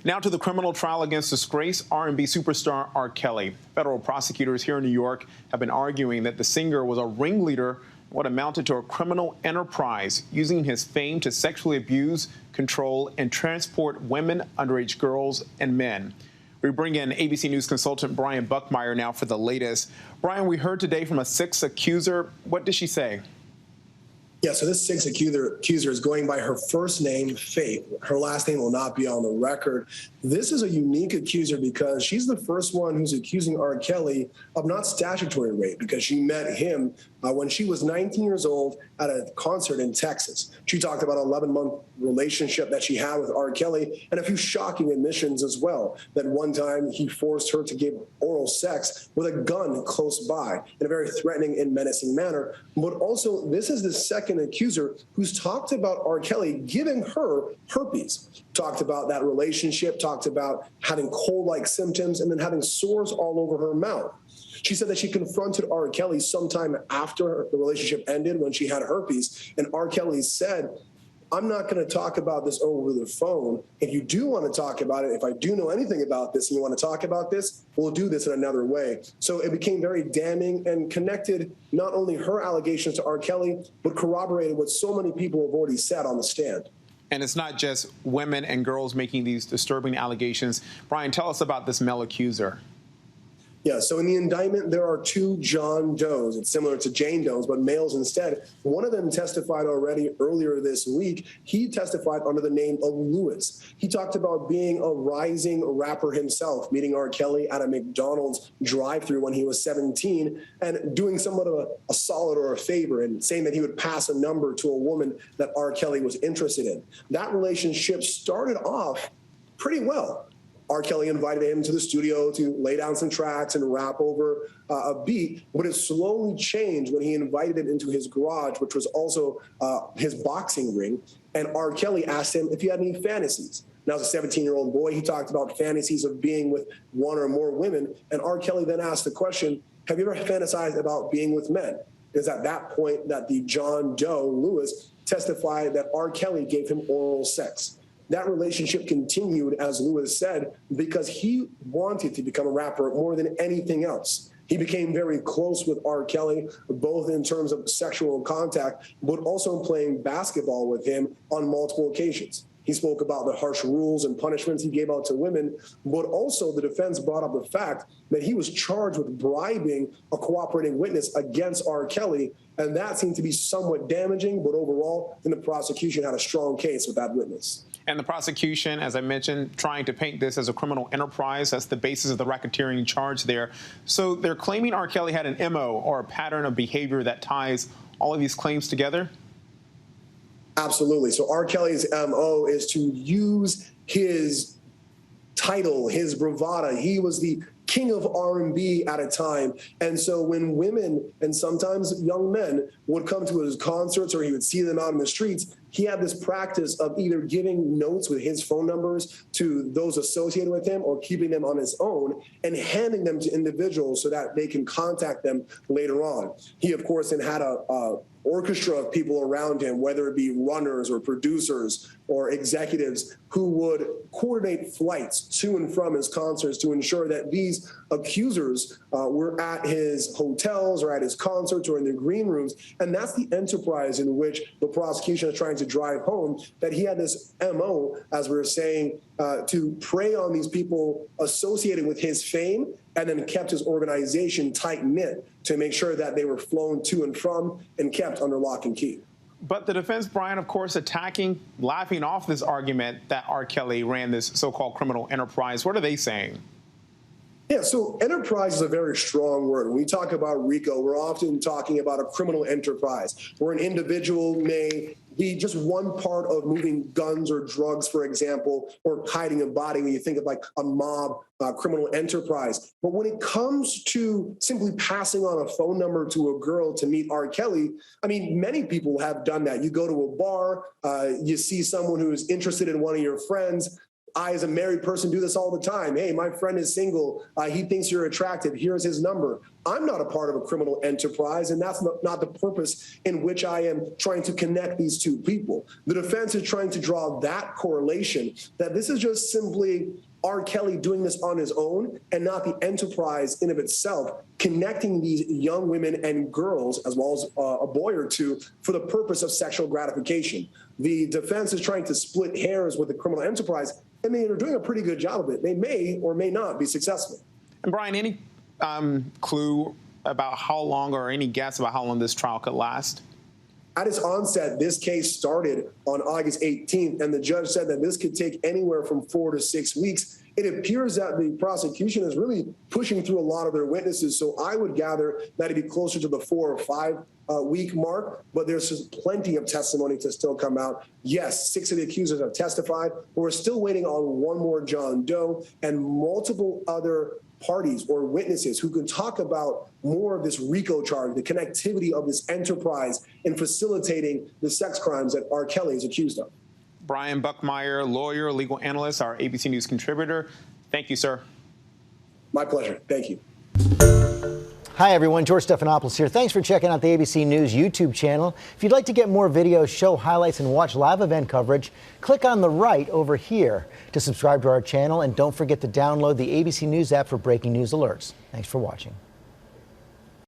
Now to the criminal trial against disgraced R&B superstar R. Kelly. Federal prosecutors here in New York have been arguing that the singer was a ringleader in what amounted to a criminal enterprise, using his fame to sexually abuse, control, and transport women, underage girls, and men. We bring in ABC News consultant Brian Buckmire now for the latest. Brian, we heard today from a sixth accuser. What did she say? Yeah, so this sixth accuser is going by her first name, Faith. Her last name will not be on the record. This is a unique accuser because she's the first one who's accusing R. Kelly of not statutory rape, because she met him when she was 19 years old at a concert in Texas. She talked about an 11-month relationship that she had with R. Kelly and a few shocking admissions as well, that one time he forced her to give oral sex with a gun close by in a very threatening and menacing manner. But also, this is the second accuser who's talked about R. Kelly giving her herpes, talked about that relationship, talked about having cold-like symptoms and then having sores all over her mouth. She said that she confronted R. Kelly sometime after the relationship ended when she had herpes, and R. Kelly said, "I'm not going to talk about this over the phone. If you do want to talk about it, if I do know anything about this and you want to talk about this, we'll do this in another way." So it became very damning and connected not only her allegations to R. Kelly, but corroborated what so many people have already said on the stand. And it's not just women and girls making these disturbing allegations. Brian, tell us about this male accuser. Yeah, so in the indictment, there are two John Does. It's similar to Jane Does, but males instead. One of them testified already earlier this week. He testified under the name of Lewis. He talked about being a rising rapper himself, meeting R. Kelly at a McDonald's drive-thru when he was 17 and doing somewhat of a solid or a favor and saying that he would pass a number to a woman that R. Kelly was interested in. That relationship started off pretty well. R. Kelly invited him to the studio to lay down some tracks and rap over a beat, but it slowly changed when he invited him into his garage, which was also his boxing ring, and R. Kelly asked him if he had any fantasies. Now, as a 17-year-old boy, he talked about fantasies of being with one or more women, and R. Kelly then asked the question, "Have you ever fantasized about being with men?" It is at that point that the John Doe, Lewis, testified that R. Kelly gave him oral sex. That relationship continued, as Lewis said, because he wanted to become a rapper more than anything else. He became very close with R. Kelly, both in terms of sexual contact, but also playing basketball with him on multiple occasions. He spoke about the harsh rules and punishments he gave out to women, but also the defense brought up the fact that he was charged with bribing a cooperating witness against R. Kelly, and that seemed to be somewhat damaging, but overall, then the prosecution had a strong case with that witness. And the prosecution, as I mentioned, trying to paint this as a criminal enterprise. That's the basis of the racketeering charge there. So they're claiming R. Kelly had an MO, or a pattern of behavior, that ties all of these claims together? Absolutely. So R. Kelly's MO is to use his title, his bravado. He was the king of R&B at a time. And so when women and sometimes young men would come to his concerts or he would see them out in the streets, he had this practice of either giving notes with his phone numbers to those associated with him or keeping them on his own and handing them to individuals so that they can contact them later on. He, of course, then had a orchestra of people around him, whether it be runners or producers or executives, who would coordinate flights to and from his concerts to ensure that these accusers were at his hotels or at his concerts or in the green rooms. And that's the enterprise in which the prosecution is trying to drive home, that he had this MO, as we were saying, to prey on these people associated with his fame, and then kept his organization tight-knit to make sure that they were flown to and from and kept under lock and key. But the defense, Brian, of course, laughing off this argument that R. Kelly ran this so-called criminal enterprise. What are they saying? Yeah, so enterprise is a very strong word. When we talk about RICO, we're often talking about a criminal enterprise where an individual may be just one part of moving guns or drugs, for example, or hiding a body when you think of like a mob criminal enterprise. But when it comes to simply passing on a phone number to a girl to meet R. Kelly, I mean, many people have done that. You go to a bar, you see someone who is interested in one of your friends, I, as a married person, do this all the time. Hey, my friend is single. He thinks you're attractive. Here's his number. I'm not a part of a criminal enterprise, and that's not the purpose in which I am trying to connect these two people. The defense is trying to draw that correlation, that this is just simply R. Kelly doing this on his own and not the enterprise in of itself, connecting these young women and girls, as well as a boy or two, for the purpose of sexual gratification. The defense is trying to split hairs with the criminal enterprise, and they are doing a pretty good job of it. They may or may not be successful. And Brian, any clue about how long, or any guess about how long this trial could last? At its onset, this case started on August 18th, and the judge said that this could take anywhere from 4 to 6 weeks. It appears that the prosecution is really pushing through a lot of their witnesses, so I would gather that it'd be closer to the 4 or 5 week mark, but there's just plenty of testimony to still come out. Yes, 6 of the accusers have testified, but we're still waiting on one more John Doe and multiple other parties or witnesses who can talk about more of this RICO charge, the connectivity of this enterprise in facilitating the sex crimes that R. Kelly is accused of. Brian Buckmire, lawyer, legal analyst, our ABC News contributor. Thank you, sir. My pleasure. Thank you. Hi, everyone. George Stephanopoulos here. Thanks for checking out the ABC News YouTube channel. If you'd like to get more videos, show highlights, and watch live event coverage, click on the right over here to subscribe to our channel. And don't forget to download the ABC News app for breaking news alerts. Thanks for watching.